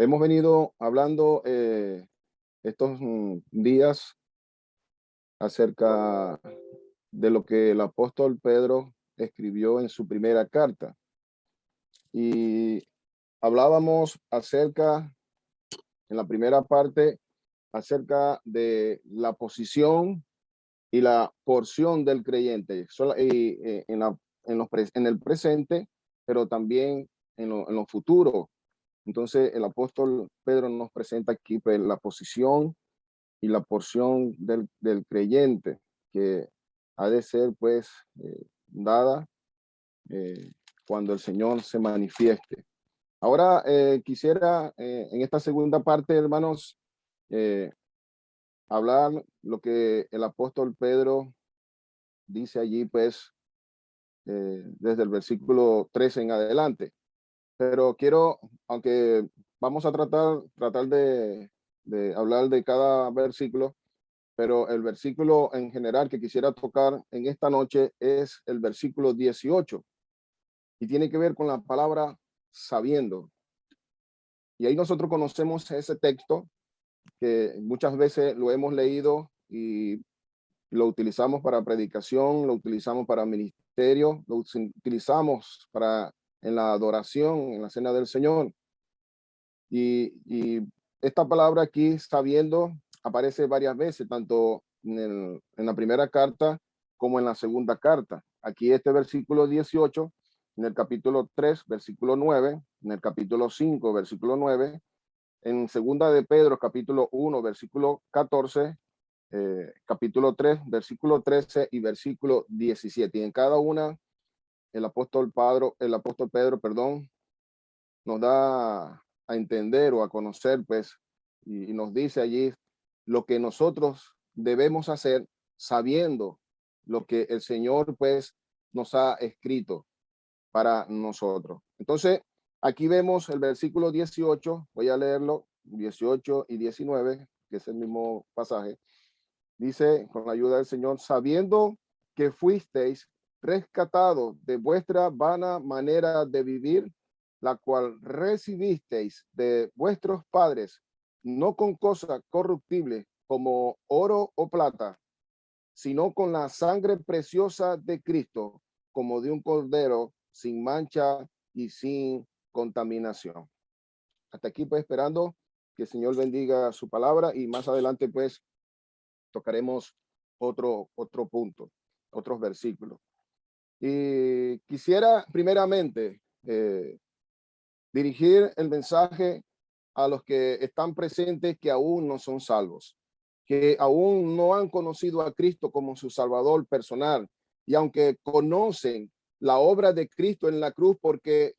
Hemos venido hablando estos días acerca de lo que el apóstol Pedro escribió en su primera carta. Y hablábamos acerca, en la primera parte, acerca de la posición y la porción del creyente, en el presente, pero también en lo futuro. Entonces, el apóstol Pedro nos presenta aquí pues, la posición y la porción del creyente que ha de ser pues dada eh, cuando el Señor se manifieste. Ahora quisiera en esta segunda parte, hermanos, eh, hablar lo que el apóstol Pedro dice allí pues desde el versículo 13 en adelante. Pero quiero, aunque vamos a tratar de hablar de cada versículo, pero el versículo en general que quisiera tocar en esta noche es el versículo 18 y tiene que ver con la palabra sabiendo. Y ahí nosotros conocemos ese texto que muchas veces lo hemos leído y lo utilizamos para predicación, lo utilizamos para ministerio, lo utilizamos para en la adoración, en la cena del Señor. Y esta palabra aquí, sabiendo, aparece varias veces, tanto en la primera carta como en la segunda carta. Aquí este versículo 18, en el capítulo 3, versículo 9, en el capítulo 5, versículo 9, en segunda de Pedro, capítulo 1, versículo 14, capítulo 3, versículo 13 y versículo 17. Y en cada una, el apóstol Pedro, perdón, nos da a entender o a conocer, pues, y nos dice allí lo que nosotros debemos hacer sabiendo lo que el Señor, pues, nos ha escrito para nosotros. Entonces, aquí vemos el versículo 18, voy a leerlo, 18 y 19, que es el mismo pasaje. Dice, con la ayuda del Señor, sabiendo que fuisteis rescatados de vuestra vana manera de vivir, la cual recibisteis de vuestros padres, no con cosas corruptibles como oro o plata, sino con la sangre preciosa de Cristo, como de un cordero sin mancha y sin contaminación. Hasta aquí pues esperando que el Señor bendiga su palabra y más adelante pues tocaremos otro punto, otros versículos. Y quisiera primeramente dirigir el mensaje a los que están presentes que aún no son salvos, que aún no han conocido a Cristo como su Salvador personal. Y aunque conocen la obra de Cristo en la cruz, porque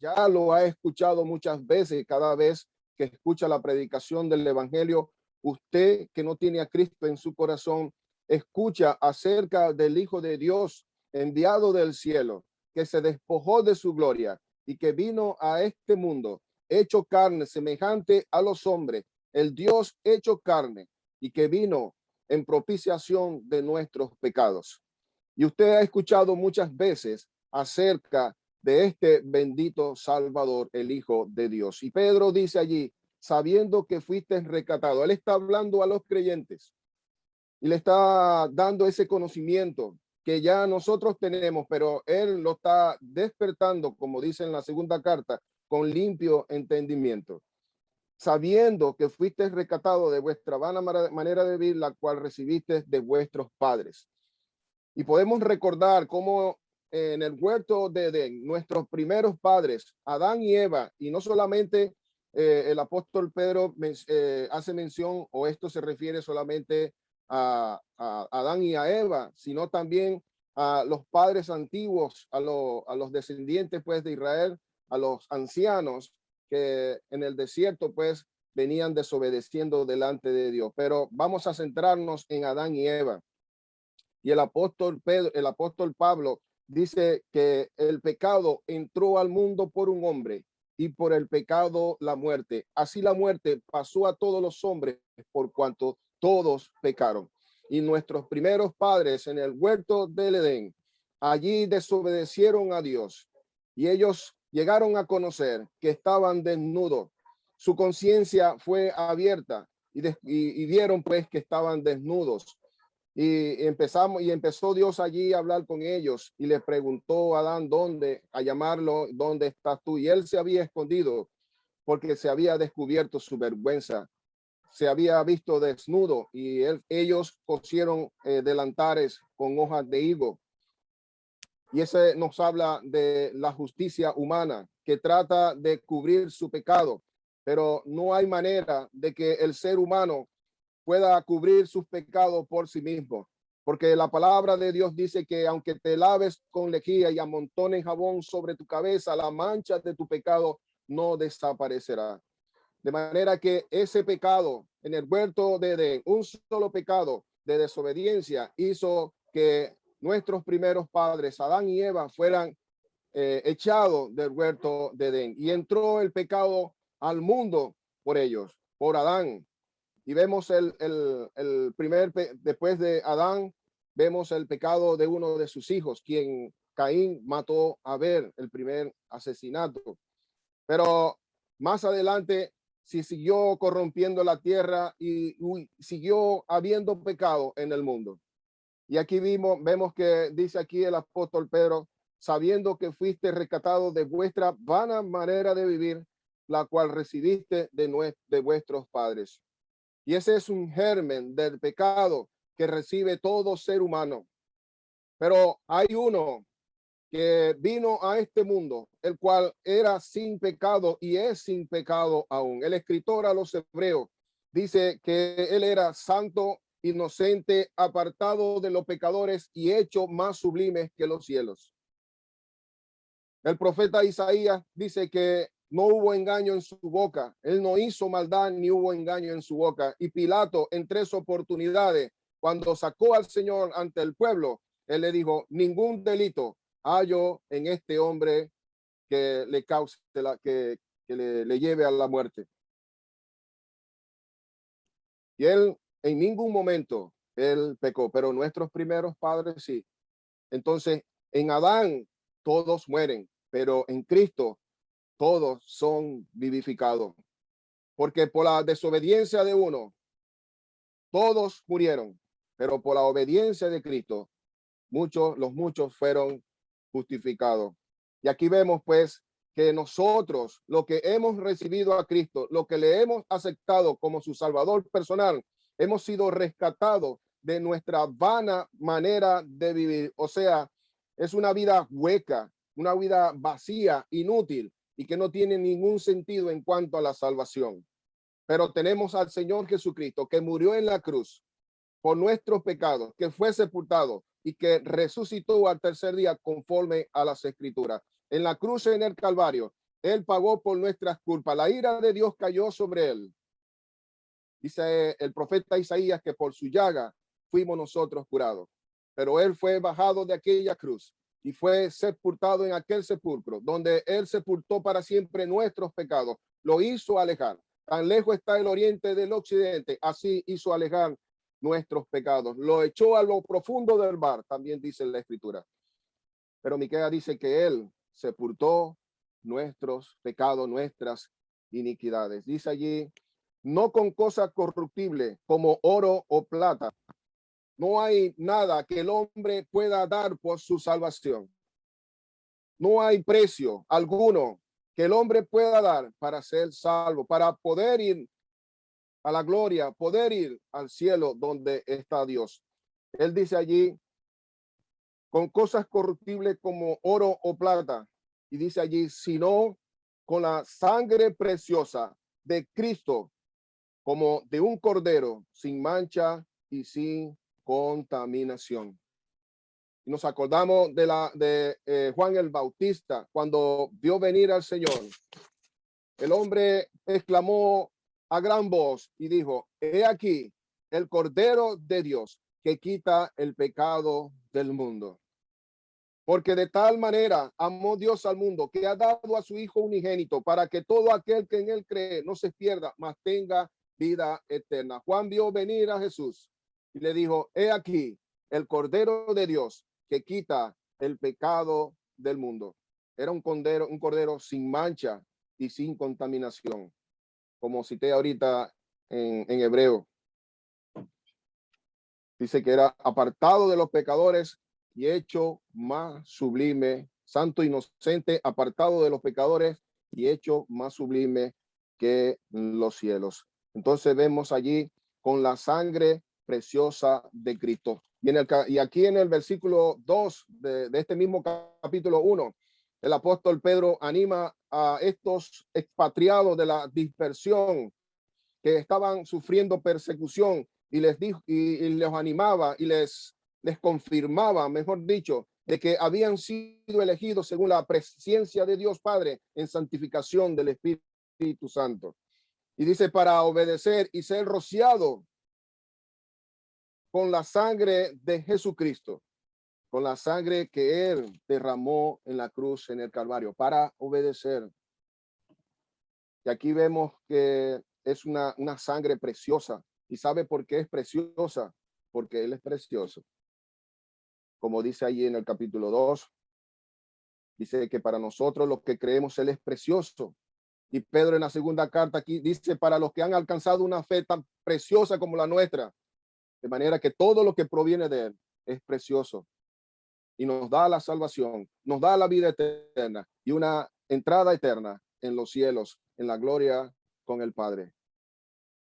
ya lo ha escuchado muchas veces, cada vez que escucha la predicación del Evangelio, usted que no tiene a Cristo en su corazón, escucha acerca del Hijo de Dios enviado del cielo, que se despojó de su gloria y que vino a este mundo hecho carne, semejante a los hombres, el Dios hecho carne, y que vino en propiciación de nuestros pecados. Y usted ha escuchado muchas veces acerca de este bendito Salvador, el Hijo de Dios. Y Pedro dice allí, sabiendo que fuiste rescatado. Él está hablando a los creyentes y le está dando ese conocimiento que ya nosotros tenemos, pero él lo está despertando, como dice en la segunda carta, con limpio entendimiento, sabiendo que fuiste rescatado de vuestra vana manera de vivir, la cual recibiste de vuestros padres. Y podemos recordar cómo en el huerto de Edén, nuestros primeros padres, Adán y Eva, y no solamente el apóstol Pedro hace mención, o esto se refiere solamente a Adán y a Eva, sino también a los padres antiguos, a los descendientes pues de Israel, a los ancianos que en el desierto pues venían desobedeciendo delante de Dios. Pero vamos a centrarnos en Adán y Eva. Y el apóstol Pablo dice que el pecado entró al mundo por un hombre y por el pecado la muerte. Así la muerte pasó a todos los hombres por cuanto todos pecaron. Y nuestros primeros padres en el huerto del Edén, allí desobedecieron a Dios y ellos llegaron a conocer que estaban desnudos. su conciencia fue abierta y vieron pues que estaban desnudos. Y empezó Dios allí a hablar con ellos y les preguntó a Adán a llamarlo, ¿dónde estás tú? Y él se había escondido porque se había descubierto su vergüenza, se había visto desnudo y ellos cosieron delantares con hojas de higo. Y ese nos habla de la justicia humana que trata de cubrir su pecado, pero no hay manera de que el ser humano pueda cubrir sus pecados por sí mismo, porque la palabra de Dios dice que aunque te laves con lejía y amontones jabón sobre tu cabeza, la mancha de tu pecado no desaparecerá. De manera que ese pecado en el huerto de Edén, un solo pecado de desobediencia, hizo que nuestros primeros padres, Adán y Eva, fueran echados del huerto de Edén. Y entró el pecado al mundo por ellos, por Adán. Y vemos después de Adán, vemos el pecado de uno de sus hijos, quien Caín mató a Abel, el primer asesinato. Pero más adelante si siguió corrompiendo la tierra y siguió habiendo pecado en el mundo. Y aquí vemos que dice aquí el apóstol Pedro, sabiendo que fuiste rescatado de vuestra vana manera de vivir, la cual recibiste de vuestros padres. Y ese es un germen del pecado que recibe todo ser humano. Pero hay uno que vino a este mundo, el cual era sin pecado y es sin pecado aún. El escritor a los Hebreos dice que él era santo, inocente, apartado de los pecadores y hecho más sublimes que los cielos. El profeta Isaías dice que no hubo engaño en su boca. Él no hizo maldad ni hubo engaño en su boca. Y Pilato en 3 oportunidades, cuando sacó al Señor ante el pueblo, él le dijo, ningún delito hallo en este hombre que le cause que le lleve a la muerte. Y él en ningún momento él pecó, pero nuestros primeros padres sí. Entonces, en Adán todos mueren, pero en Cristo todos son vivificados. Porque por la desobediencia de uno, todos murieron, pero por la obediencia de Cristo, los muchos fueron justificados. Y aquí vemos pues que nosotros, lo que hemos recibido a Cristo, lo que le hemos aceptado como su Salvador personal, hemos sido rescatados de nuestra vana manera de vivir. O sea, es una vida hueca, una vida vacía, inútil y que no tiene ningún sentido en cuanto a la salvación. Pero tenemos al Señor Jesucristo que murió en la cruz por nuestros pecados, que fue sepultado y que resucitó al tercer día conforme a las escrituras. En la cruz en el Calvario, él pagó por nuestras culpas. La ira de Dios cayó sobre él. Dice el profeta Isaías que por su llaga fuimos nosotros curados. Pero él fue bajado de aquella cruz y fue sepultado en aquel sepulcro, donde él sepultó para siempre nuestros pecados. Lo hizo alejar. Tan lejos está el oriente del occidente, así hizo alejar nuestros pecados. Lo echó a lo profundo del mar, también dice la escritura. Pero Miqueas dice que él sepultó nuestros pecados, nuestras iniquidades. Dice allí, no con cosas corruptibles como oro o plata. No hay nada que el hombre pueda dar por su salvación. No hay precio alguno que el hombre pueda dar para ser salvo, para poder ir a la gloria, poder ir al cielo donde está Dios. Él dice allí, con cosas corruptibles como oro o plata. Y dice allí, sino con la sangre preciosa de Cristo, como de un cordero, sin mancha y sin contaminación. Y nos acordamos de Juan el Bautista, cuando vio venir al Señor. El hombre exclamó a gran voz y dijo, he aquí el Cordero de Dios que quita el pecado del mundo. Porque de tal manera amó Dios al mundo que ha dado a su Hijo unigénito para que todo aquel que en él cree no se pierda, mas tenga vida eterna. Juan vio venir a Jesús y le dijo, he aquí el Cordero de Dios que quita el pecado del mundo. Era un cordero sin mancha y sin contaminación. como cité ahorita en hebreo. Dice que era apartado de los pecadores y hecho más sublime, santo inocente, apartado de los pecadores y hecho más sublime que los cielos. Entonces vemos allí con la sangre preciosa de Cristo. Y aquí en el versículo 2 de este mismo capítulo 1, el apóstol Pedro anima a estos expatriados de la dispersión que estaban sufriendo persecución y les dijo y les animaba y les confirmaba, mejor dicho, de que habían sido elegidos según la presencia de Dios Padre en santificación del Espíritu Santo. Y dice, para obedecer y ser rociado con la sangre de Jesucristo, con la sangre que él derramó en la cruz en el Calvario, para obedecer. Y aquí vemos que es una sangre preciosa. ¿Y sabe por qué es preciosa? Porque él es precioso. Como dice allí en el capítulo 2, dice que para nosotros los que creemos él es precioso. Y Pedro en la segunda carta aquí dice, para los que han alcanzado una fe tan preciosa como la nuestra, de manera que todo lo que proviene de él es precioso y nos da la salvación, nos da la vida eterna y una entrada eterna en los cielos, en la gloria con el Padre.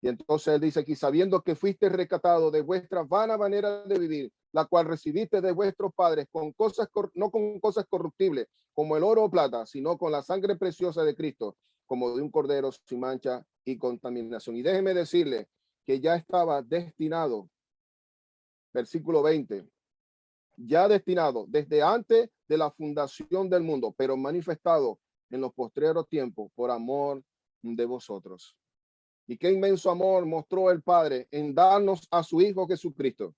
Y entonces él dice aquí, sabiendo que fuiste rescatado de vuestra vana manera de vivir, la cual recibiste de vuestros padres con cosas, no con cosas corruptibles, como el oro o plata, sino con la sangre preciosa de Cristo, como de un cordero sin mancha y contaminación. Y déjeme decirle que ya estaba destinado, versículo 20, ya destinado desde antes de la fundación del mundo, pero manifestado en los postreros tiempos por amor de vosotros. Y qué inmenso amor mostró el Padre en darnos a su Hijo Jesucristo.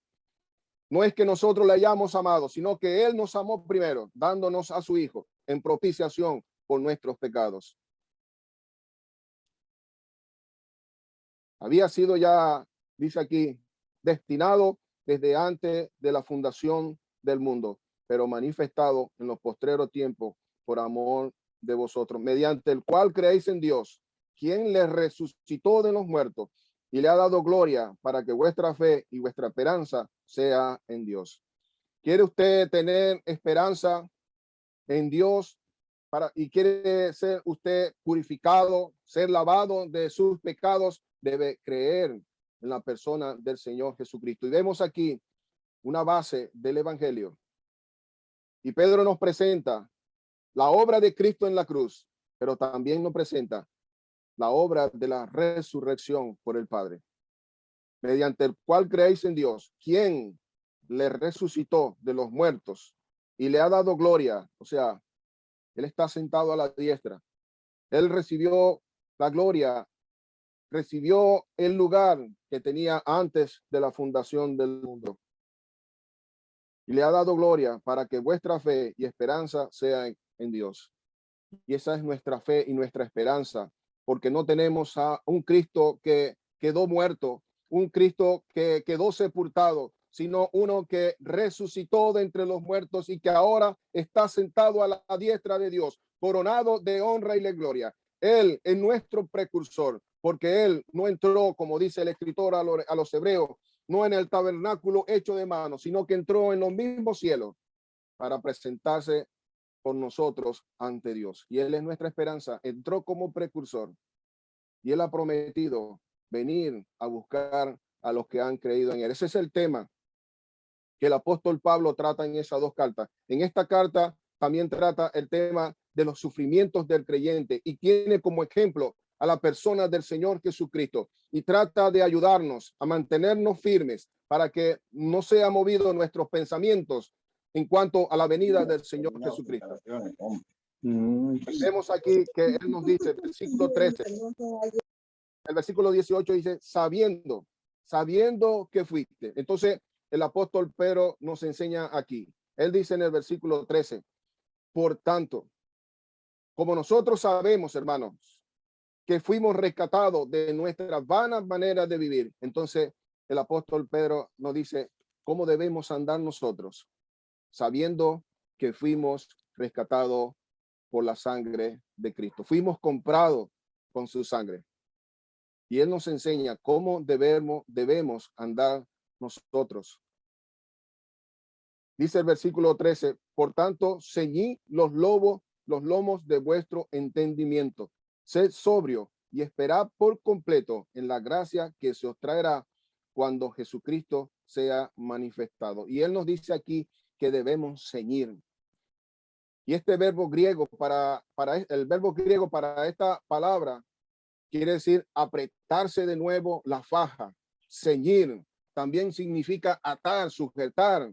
No es que nosotros le hayamos amado, sino que Él nos amó primero, dándonos a su Hijo en propiciación por nuestros pecados. Había sido ya, dice aquí, destinado desde antes de la fundación del mundo, pero manifestado en los postreros tiempos por amor de vosotros, mediante el cual creéis en Dios, quien le resucitó de los muertos y le ha dado gloria para que vuestra fe y vuestra esperanza sea en Dios. ¿Quiere usted tener esperanza en Dios y quiere ser usted purificado, ser lavado de sus pecados? Debe creer en la persona del Señor Jesucristo. Y vemos aquí una base del Evangelio. Y Pedro nos presenta la obra de Cristo en la cruz, pero también nos presenta la obra de la resurrección por el Padre, mediante el cual creéis en Dios, quien le resucitó de los muertos y le ha dado gloria. O sea, él está sentado a la diestra. Él recibió la gloria, recibió el lugar que tenía antes de la fundación del mundo. Y le ha dado gloria para que vuestra fe y esperanza sean en Dios. Y esa es nuestra fe y nuestra esperanza, porque no tenemos a un Cristo que quedó muerto, un Cristo que quedó sepultado, sino uno que resucitó de entre los muertos y que ahora está sentado a la diestra de Dios, coronado de honra y de gloria. Él es nuestro precursor, porque él no entró, como dice el escritor a los hebreos, no en el tabernáculo hecho de mano, sino que entró en los mismos cielos para presentarse por nosotros ante Dios. Y él es nuestra esperanza. Entró como precursor y él ha prometido venir a buscar a los que han creído en él. Ese es el tema que el apóstol Pablo trata en esas dos cartas. En esta carta también trata el tema de los sufrimientos del creyente y tiene como ejemplo a la persona del Señor Jesucristo y trata de ayudarnos a mantenernos firmes para que no sea movido nuestros pensamientos en cuanto a la venida del Señor Jesucristo. Vemos aquí que él nos dice, versículo 13, el versículo 18 dice, sabiendo que fuiste. Entonces, el apóstol Pedro nos enseña aquí. Él dice en el versículo 13, por tanto, como nosotros sabemos, hermanos, que fuimos rescatados de nuestra vana manera de vivir. Entonces, el apóstol Pedro nos dice, ¿cómo debemos andar nosotros? Sabiendo que fuimos rescatados por la sangre de Cristo. Fuimos comprados con su sangre. Y él nos enseña cómo debemos andar nosotros. Dice el versículo 13, por tanto, ceñid los lomos de vuestro entendimiento. Sed sobrio y esperad por completo en la gracia que se os traerá cuando Jesucristo sea manifestado. Y él nos dice aquí que debemos ceñir. Y este verbo griego el verbo griego para esta palabra quiere decir apretarse de nuevo la faja, ceñir. También significa atar, sujetar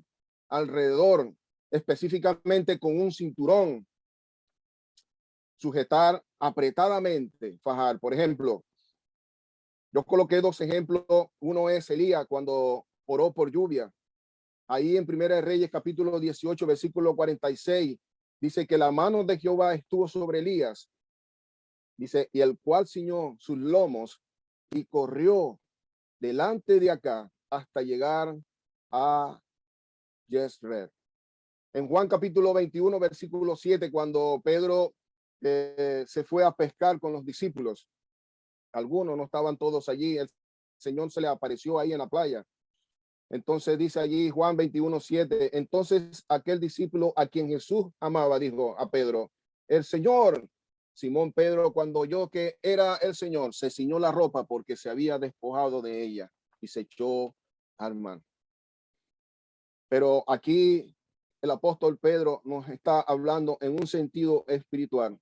alrededor, específicamente con un cinturón, sujetar apretadamente, fajar. Por ejemplo, yo coloqué dos ejemplos. Uno es Elías cuando oró por lluvia. Ahí en Primera de Reyes, capítulo 18, versículo 46, dice que la mano de Jehová estuvo sobre Elías. Dice, y el cual ciñó sus lomos y corrió delante de acá hasta llegar a Jezreel. En Juan capítulo 21, versículo 7, cuando Pedro se fue a pescar con los discípulos, algunos no estaban todos allí, el Señor se le apareció ahí en la playa. Entonces dice allí Juan 21, 7, entonces aquel discípulo a quien Jesús amaba dijo a Pedro, el Señor. Simón Pedro, cuando oyó que era el Señor, se ciñó la ropa porque se había despojado de ella y se echó al mar. Pero aquí el apóstol Pedro nos está hablando en un sentido espiritual.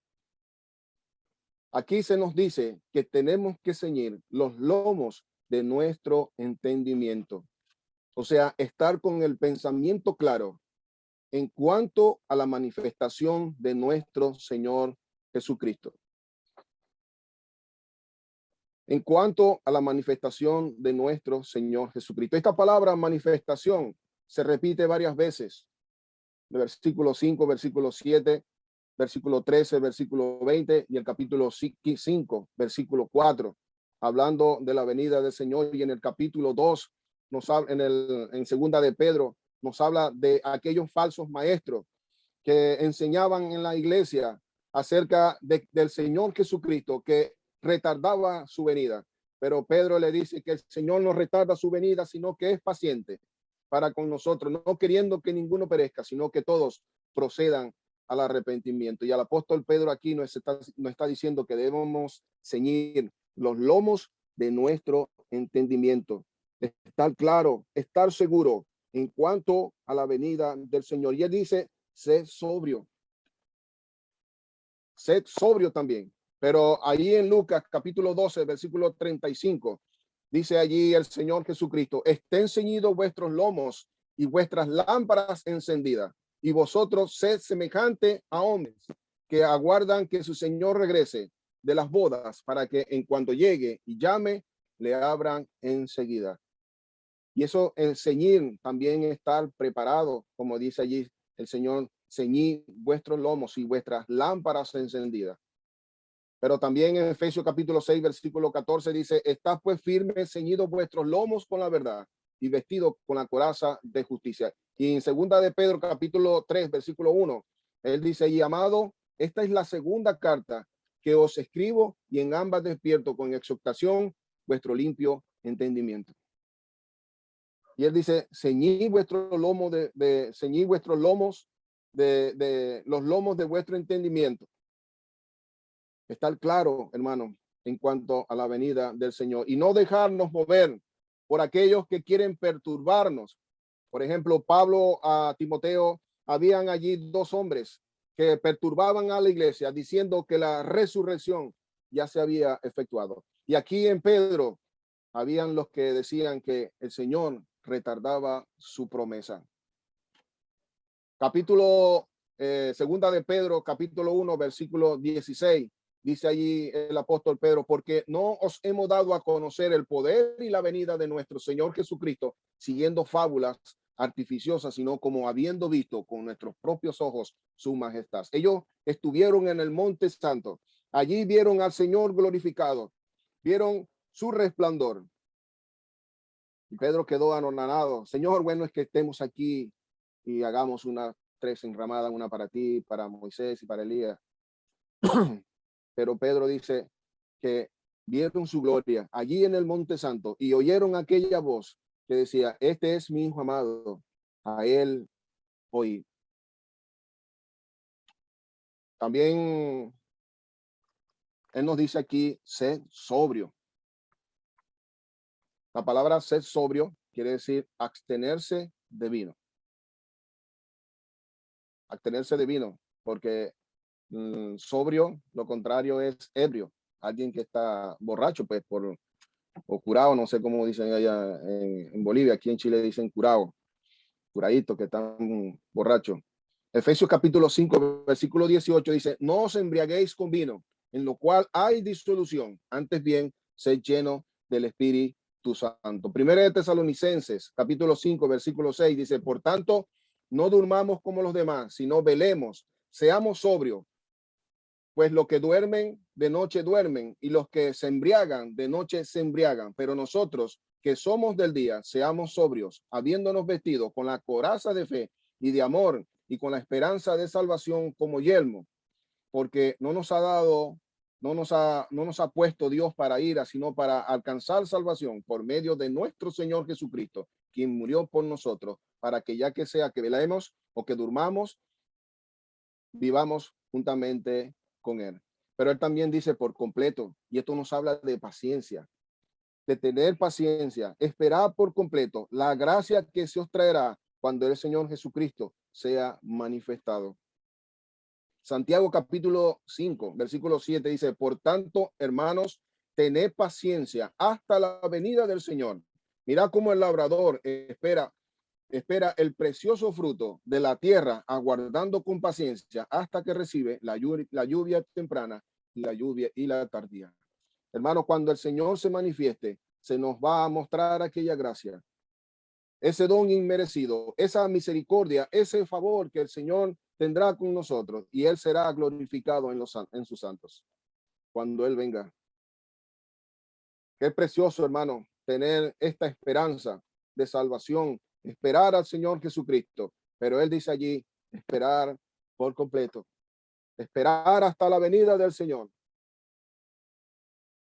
Aquí se nos dice que tenemos que ceñir los lomos de nuestro entendimiento. O sea, estar con el pensamiento claro en cuanto a la manifestación de nuestro Señor Jesucristo. En cuanto a la manifestación de nuestro Señor Jesucristo. Esta palabra manifestación se repite varias veces. El versículo 5, versículo 7, versículo 13, versículo 20 y el capítulo 5, versículo 4, hablando de la venida del Señor. Y en el capítulo 2, nos habla, en segunda de Pedro, nos habla de aquellos falsos maestros que enseñaban en la iglesia acerca del Señor Jesucristo, que retardaba su venida. Pero Pedro le dice que el Señor no retarda su venida, sino que es paciente para con nosotros, no queriendo que ninguno perezca, sino que todos procedan al arrepentimiento. Y el apóstol Pedro aquí nos está diciendo que debemos ceñir los lomos de nuestro entendimiento, estar claro, estar seguro en cuanto a la venida del Señor. Y él dice, sed sobrio también. Pero ahí en Lucas capítulo 12, versículo 35, dice allí el Señor Jesucristo, estén ceñidos vuestros lomos y vuestras lámparas encendidas, y vosotros sed semejante a hombres que aguardan que su Señor regrese de las bodas, para que en cuanto llegue y llame, le abran enseguida. Y eso, el ceñir, también estar preparado, como dice allí el Señor, ceñid vuestros lomos y vuestras lámparas encendidas. Pero también en Efesios capítulo 6, versículo 14 dice, estad pues firmes, ceñidos vuestros lomos con la verdad y vestidos con la coraza de justicia. Y en segunda de Pedro capítulo 3, versículo 1, él dice, y amado, esta es la segunda carta que os escribo y en ambas despierto con exhortación vuestro limpio entendimiento. Y él dice, ceñid vuestro lomo ceñid vuestros lomos de los lomos de vuestro entendimiento. Estar claro, hermano, en cuanto a la venida del Señor y no dejarnos mover por aquellos que quieren perturbarnos. Por ejemplo, Pablo a Timoteo, habían allí dos hombres que perturbaban a la iglesia diciendo que la resurrección ya se había efectuado. Y aquí en Pedro, habían los que decían que el Señor retardaba su promesa. Capítulo segunda de Pedro, capítulo 1, versículo 16. Dice allí el apóstol Pedro, porque no os hemos dado a conocer el poder y la venida de nuestro Señor Jesucristo, siguiendo fábulas artificiosas, sino como habiendo visto con nuestros propios ojos su majestad. Ellos estuvieron en el Monte Santo. Allí vieron al Señor glorificado, vieron su resplandor. Y Pedro quedó anonadado. Señor, bueno es que estemos aquí y hagamos unas 3 enramadas, una para ti, para Moisés y para Elías. Pero Pedro dice que vieron su gloria allí en el Monte Santo y oyeron aquella voz que decía, este es mi hijo amado, a él oí. También él nos dice aquí, sed sobrio. La palabra sed sobrio quiere decir abstenerse de vino. Abstenerse de vino, porque sobrio, lo contrario es ebrio. Alguien que está borracho, pues, o curado, no sé cómo dicen allá en Bolivia. Aquí en Chile dicen curado, curadito, que están borrachos. Efesios capítulo 5, versículo 18 dice, no os embriaguéis con vino, en lo cual hay disolución, antes bien, sed lleno del Espíritu Santo. Primera de Tesalonicenses, capítulo 5, versículo 6 dice, por tanto, no durmamos como los demás, sino velemos, seamos sobrios, pues los que duermen de noche duermen y los que se embriagan de noche se embriagan. Pero nosotros que somos del día, seamos sobrios, habiéndonos vestido con la coraza de fe y de amor y con la esperanza de salvación como yelmo, porque no nos ha puesto Dios para ira, sino para alcanzar salvación por medio de nuestro Señor Jesucristo, quien murió por nosotros, para que ya que sea que velemos o que durmamos, vivamos juntamente con él. Pero él también dice por completo, y esto nos habla de paciencia, de tener paciencia, esperar por completo la gracia que se os traerá cuando el Señor Jesucristo sea manifestado. Santiago capítulo 5, versículo 7 dice, por tanto, hermanos, tened paciencia hasta la venida del Señor. Mira cómo el labrador espera el precioso fruto de la tierra, aguardando con paciencia hasta que recibe la lluvia temprana y la lluvia y la tardía. Hermano, cuando el Señor se manifieste, se nos va a mostrar aquella gracia, ese don inmerecido, esa misericordia, ese favor que el Señor tendrá con nosotros y él será glorificado en sus santos cuando él venga. Qué precioso, hermano, tener esta esperanza de salvación, esperar al Señor Jesucristo. Pero él dice allí, esperar por completo, esperar hasta la venida del Señor.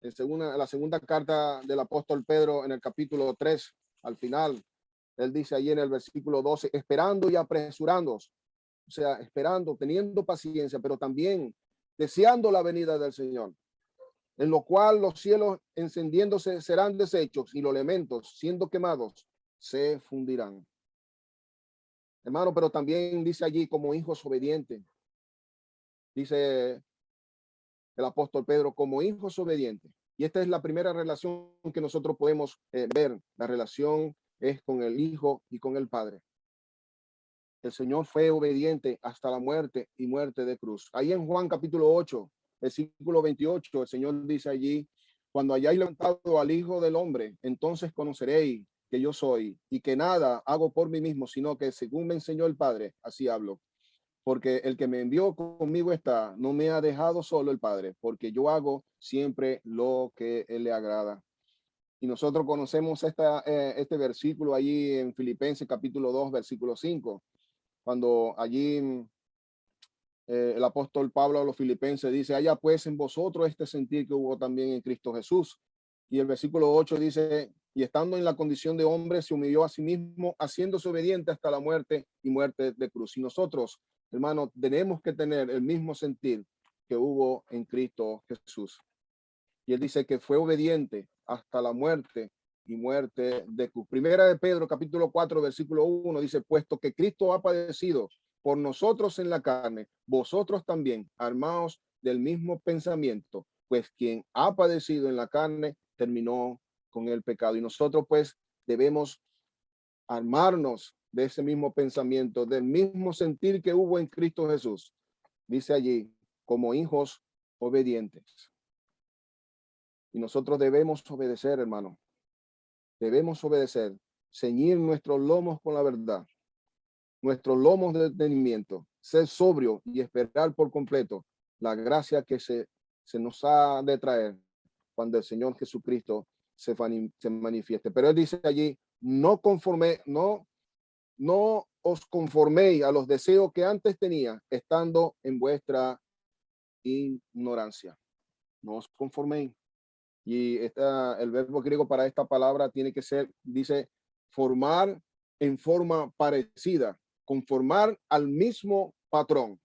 La segunda carta del apóstol Pedro en el capítulo 3, al final, él dice allí en el versículo 12, esperando y apresurándoos, o sea, esperando, teniendo paciencia, pero también deseando la venida del Señor, en lo cual los cielos encendiéndose serán deshechos y los elementos siendo quemados se fundirán. Hermano, pero también dice allí como hijos obedientes, dice el apóstol Pedro, como hijos obedientes. Y esta es la primera relación que nosotros podemos ver. La relación es con el Hijo y con el Padre. El Señor fue obediente hasta la muerte y muerte de cruz. Ahí en Juan capítulo 8, versículo 28, el Señor dice allí, cuando hayáis levantado al Hijo del Hombre, entonces conoceréis que yo soy y que nada hago por mí mismo, sino que según me enseñó el Padre, así hablo. Porque el que me envió conmigo está, no me ha dejado solo el Padre, porque yo hago siempre lo que él le agrada. Y nosotros conocemos este versículo allí en Filipenses capítulo 2, versículo 5, cuando allí el apóstol Pablo a los filipenses dice, haya pues en vosotros este sentir que hubo también en Cristo Jesús. Y el versículo 8 dice, y estando en la condición de hombre, se humilló a sí mismo, haciéndose obediente hasta la muerte y muerte de cruz. Y nosotros, hermanos, tenemos que tener el mismo sentir que hubo en Cristo Jesús. Y él dice que fue obediente hasta la muerte y muerte de cruz. Primera de Pedro, capítulo 4, versículo 1, dice, puesto que Cristo ha padecido por nosotros en la carne, vosotros también, armaos del mismo pensamiento, pues quien ha padecido en la carne terminó con el pecado. Y nosotros pues debemos armarnos de ese mismo pensamiento, del mismo sentir que hubo en Cristo Jesús. Dice allí, como hijos obedientes. Y nosotros debemos obedecer, hermano. Debemos obedecer, ceñir nuestros lomos con la verdad, nuestros lomos de entendimiento, ser sobrio y esperar por completo la gracia que se nos ha de traer cuando el Señor Jesucristo se manifieste. Pero él dice allí, no os conforméis a los deseos que antes tenía, estando en vuestra ignorancia. No os conforméis. Y el verbo griego para esta palabra tiene que ser, dice, formar en forma parecida, conformar al mismo patrón.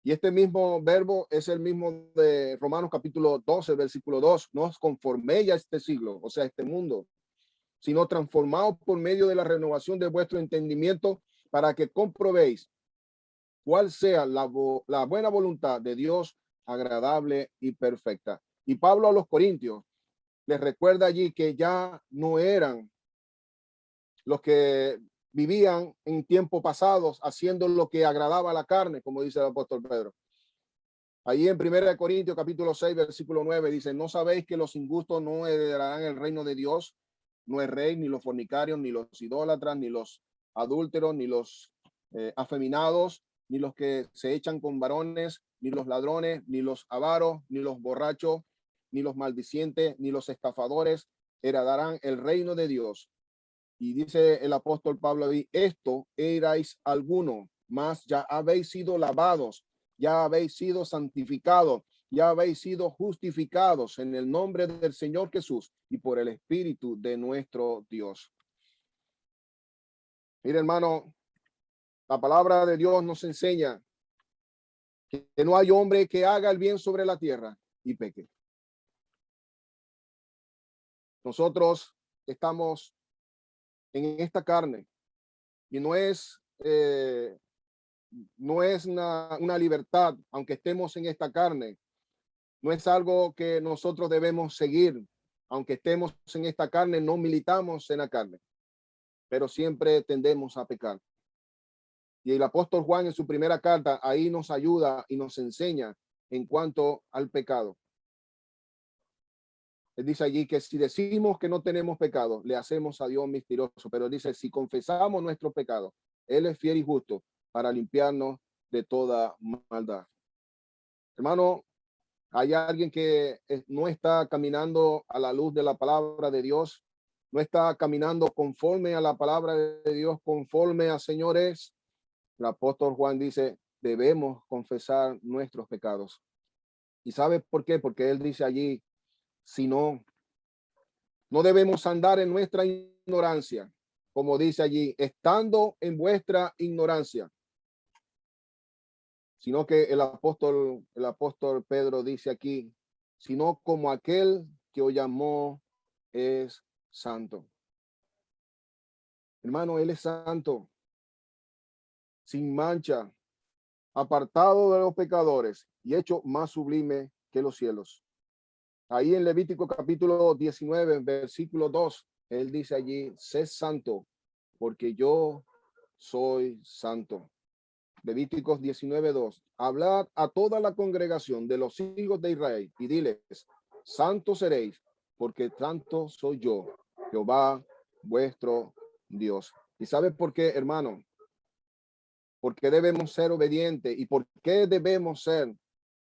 Y este mismo verbo es el mismo de Romanos capítulo 12, versículo 2. No os conforméis a este siglo, o sea, a este mundo, sino transformados por medio de la renovación de vuestro entendimiento, para que comprobéis cuál sea la buena voluntad de Dios, agradable y perfecta. Y Pablo a los Corintios les recuerda allí que ya no eran los que vivían en tiempos pasados haciendo lo que agradaba a la carne, como dice el apóstol Pedro. Ahí en 1 Corintios capítulo 6, versículo 9 dice, ¿no sabéis que los injustos no heredarán el reino de Dios? No es rey, ni los fornicarios, ni los idólatras, ni los adúlteros, ni los afeminados, ni los que se echan con varones, ni los ladrones, ni los avaros, ni los borrachos, ni los maldicientes, ni los estafadores heredarán el reino de Dios. Y dice el apóstol Pablo, esto erais alguno, mas ya habéis sido lavados, ya habéis sido santificados, ya habéis sido justificados en el nombre del Señor Jesús y por el Espíritu de nuestro Dios. Mire, hermano, la palabra de Dios nos enseña que no hay hombre que haga el bien sobre la tierra y peque. Nosotros estamos en esta carne y no es una libertad, aunque estemos en esta carne. No es algo que nosotros debemos seguir. Aunque estemos en esta carne, no militamos en la carne, pero siempre tendemos a pecar. Y el apóstol Juan en su primera carta ahí nos ayuda y nos enseña en cuanto al pecado. Él dice allí que si decimos que no tenemos pecado, le hacemos a Dios mentiroso, pero dice, si confesamos nuestros pecados, Él es fiel y justo para limpiarnos de toda maldad. Hermano, hay alguien que no está caminando a la luz de la palabra de Dios, no está caminando conforme a la palabra de Dios, conforme a señores. El apóstol Juan dice, debemos confesar nuestros pecados. ¿Y sabe por qué? Porque él dice allí, si no debemos andar en nuestra ignorancia, como dice allí, estando en vuestra ignorancia, sino que el apóstol Pedro dice aquí, sino como aquel que os llamó es santo. Hermano, Él es santo, sin mancha, apartado de los pecadores y hecho más sublime que los cielos. Ahí en Levítico capítulo 19, versículo 2, Él dice allí, sé santo, porque yo soy santo. Levíticos 19:2. Hablad a toda la congregación de los hijos de Israel y diles, santos seréis, porque santo soy yo, Jehová, vuestro Dios. ¿Y sabe por qué, hermano? Porque debemos ser obedientes y por qué debemos ser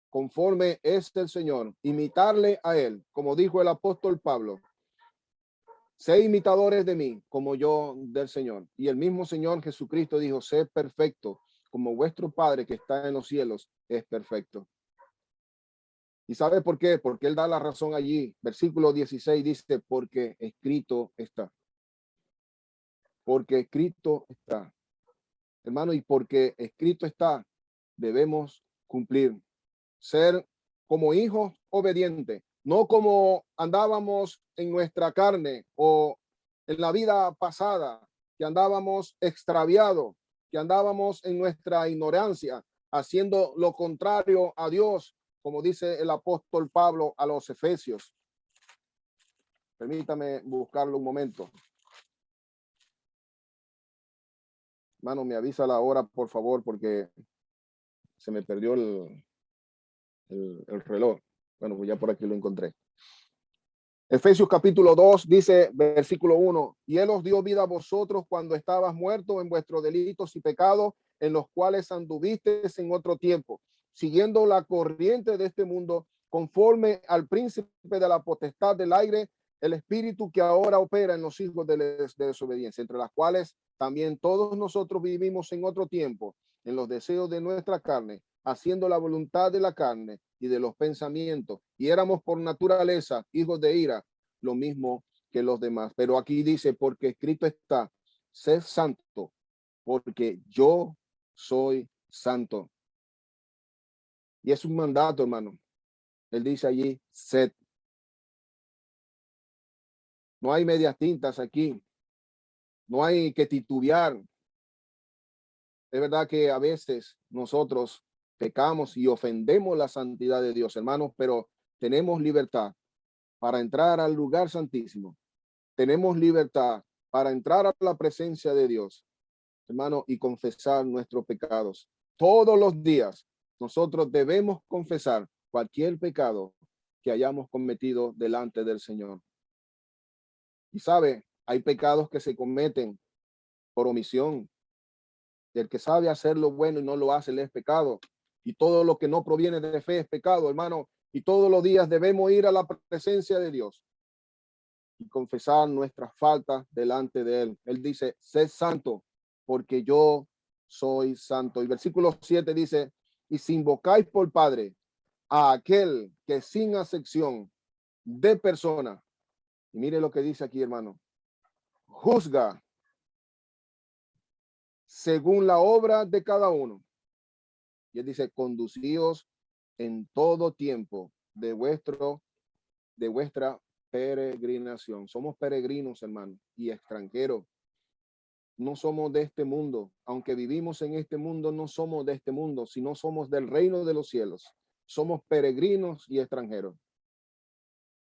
conforme es el Señor, imitarle a Él, como dijo el apóstol Pablo. Sé imitadores de mí, como yo del Señor. Y el mismo Señor Jesucristo dijo, sé perfecto, como vuestro Padre que está en los cielos es perfecto. ¿Y sabe por qué? Porque Él da la razón allí. Versículo 16 dice, porque escrito está. Porque escrito está. Hermano, y porque escrito está, debemos cumplir. Ser como hijos obedientes, no como andábamos en nuestra carne o en la vida pasada, que andábamos extraviados, que andábamos en nuestra ignorancia, haciendo lo contrario a Dios, como dice el apóstol Pablo a los Efesios. Permítame buscarlo un momento. Hermano, me avisa la hora, por favor, porque se me perdió el reloj. Bueno, pues ya por aquí lo encontré. Efesios capítulo 2 dice, versículo 1, y Él os dio vida a vosotros cuando estabas muertos en vuestros delitos y pecados, en los cuales anduvisteis en otro tiempo, siguiendo la corriente de este mundo, conforme al príncipe de la potestad del aire, el espíritu que ahora opera en los hijos de desobediencia, entre las cuales también todos nosotros vivimos en otro tiempo, en los deseos de nuestra carne, haciendo la voluntad de la carne y de los pensamientos, y éramos por naturaleza hijos de ira, lo mismo que los demás. Pero aquí dice, porque escrito está, sed santo, porque yo soy santo. Y es un mandato, hermano. Él dice allí, sed. No hay medias tintas aquí. No hay que titubear. Es verdad que a veces nosotros pecamos y ofendemos la santidad de Dios, hermanos, pero tenemos libertad para entrar al lugar santísimo. Tenemos libertad para entrar a la presencia de Dios, hermano, y confesar nuestros pecados. Todos los días nosotros debemos confesar cualquier pecado que hayamos cometido delante del Señor. Y sabe, hay pecados que se cometen por omisión. El que sabe hacer lo bueno y no lo hace, le es pecado. Y todo lo que no proviene de fe es pecado, hermano. Y todos los días debemos ir a la presencia de Dios y confesar nuestras faltas delante de Él. Él dice, sed santo, porque yo soy santo. Y versículo 7 dice, y si invocáis por Padre a aquel que sin acepción de persona, y mire lo que dice aquí, hermano, juzga según la obra de cada uno. Y él dice, conducíos en todo tiempo de vuestra peregrinación. Somos peregrinos, hermano, y extranjeros. No somos de este mundo. Aunque vivimos en este mundo, no somos de este mundo, sino somos del reino de los cielos. Somos peregrinos y extranjeros.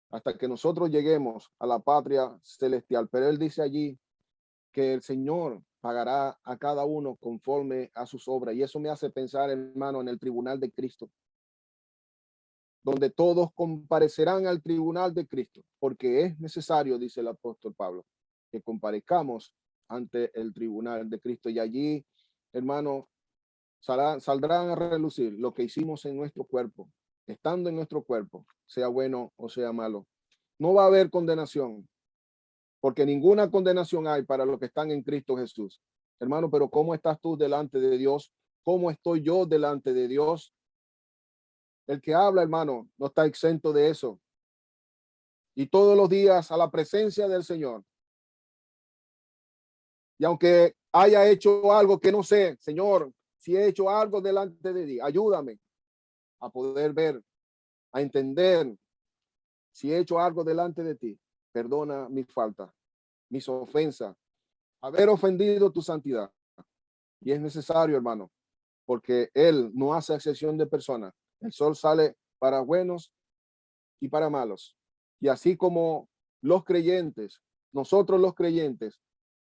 Hasta que nosotros lleguemos a la patria celestial. Pero él dice allí que el Señor pagará a cada uno conforme a sus obras. Y eso me hace pensar, hermano, en el tribunal de Cristo, donde todos comparecerán al tribunal de Cristo, porque es necesario, dice el apóstol Pablo, que comparezcamos ante el tribunal de Cristo. Y allí, hermano, saldrán a relucir lo que hicimos en nuestro cuerpo, estando en nuestro cuerpo, sea bueno o sea malo. No va a haber condenación, porque ninguna condenación hay para los que están en Cristo Jesús. Hermano, pero ¿cómo estás tú delante de Dios? ¿Cómo estoy yo delante de Dios? El que habla, hermano, no está exento de eso. Y todos los días a la presencia del Señor. Y aunque haya hecho algo que no sé, Señor, si he hecho algo delante de ti, ayúdame a poder ver, a entender. Si he hecho algo delante de ti, perdona mis faltas, mis ofensas, haber ofendido tu santidad. Y es necesario, hermano, porque Él no hace excepción de personas. El sol sale para buenos y para malos. Y así como los creyentes, nosotros los creyentes,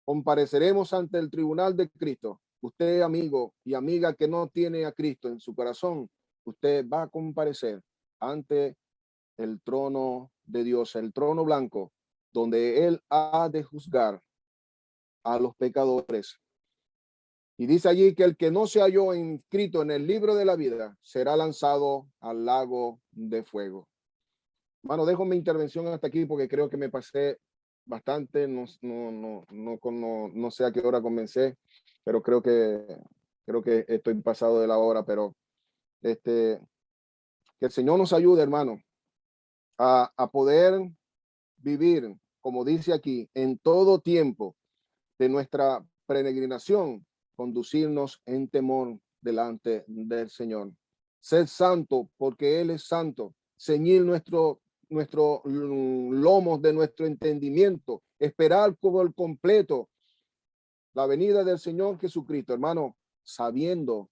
compareceremos ante el tribunal de Cristo. Usted, amigo y amiga que no tiene a Cristo en su corazón, usted va a comparecer ante el trono de Dios, el trono blanco, donde Él ha de juzgar a los pecadores. Y dice allí que el que no se halló inscrito en el libro de la vida será lanzado al lago de fuego. Bueno, dejo mi intervención hasta aquí porque creo que me pasé bastante. No sé a qué hora comencé, pero creo que estoy pasado de la hora. Pero que el Señor nos ayude, hermano, a poder vivir, como dice aquí, en todo tiempo de nuestra peregrinación, conducirnos en temor delante del Señor. Ser santo porque Él es santo. Ceñir nuestro lomos de nuestro entendimiento. Esperar como el completo la venida del Señor Jesucristo, hermano, sabiendo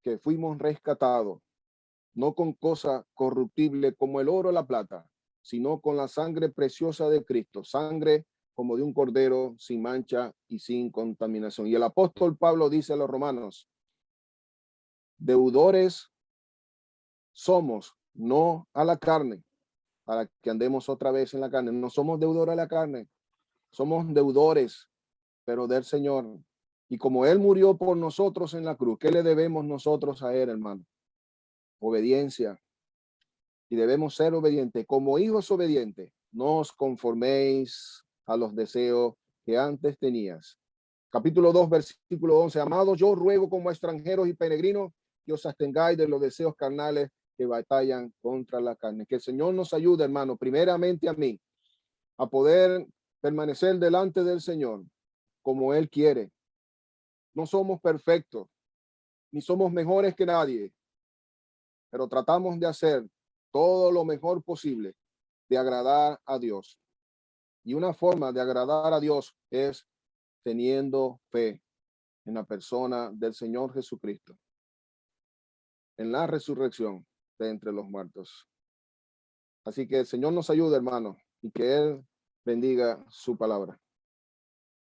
que fuimos rescatados, no con cosas corruptibles como el oro o la plata, sino con la sangre preciosa de Cristo, sangre como de un cordero sin mancha y sin contaminación. Y el apóstol Pablo dice a los romanos, deudores somos, no a la carne, para que andemos otra vez en la carne. No somos deudores a la carne, somos deudores, pero del Señor. Y como Él murió por nosotros en la cruz, ¿qué le debemos nosotros a Él, hermano? Obediencia. Y debemos ser obedientes. Como hijos obedientes, no os conforméis a los deseos que antes tenías. Capítulo 2, versículo 11. Amados, yo ruego como extranjeros y peregrinos que os abstengáis de los deseos carnales que batallan contra la carne. Que el Señor nos ayude, hermano, primeramente a mí, a poder permanecer delante del Señor como Él quiere. No somos perfectos, ni somos mejores que nadie, pero tratamos de hacer todo lo mejor posible de agradar a Dios. Y una forma de agradar a Dios es teniendo fe en la persona del Señor Jesucristo, en la resurrección de entre los muertos. Así que el Señor nos ayude, hermano, y que Él bendiga su palabra.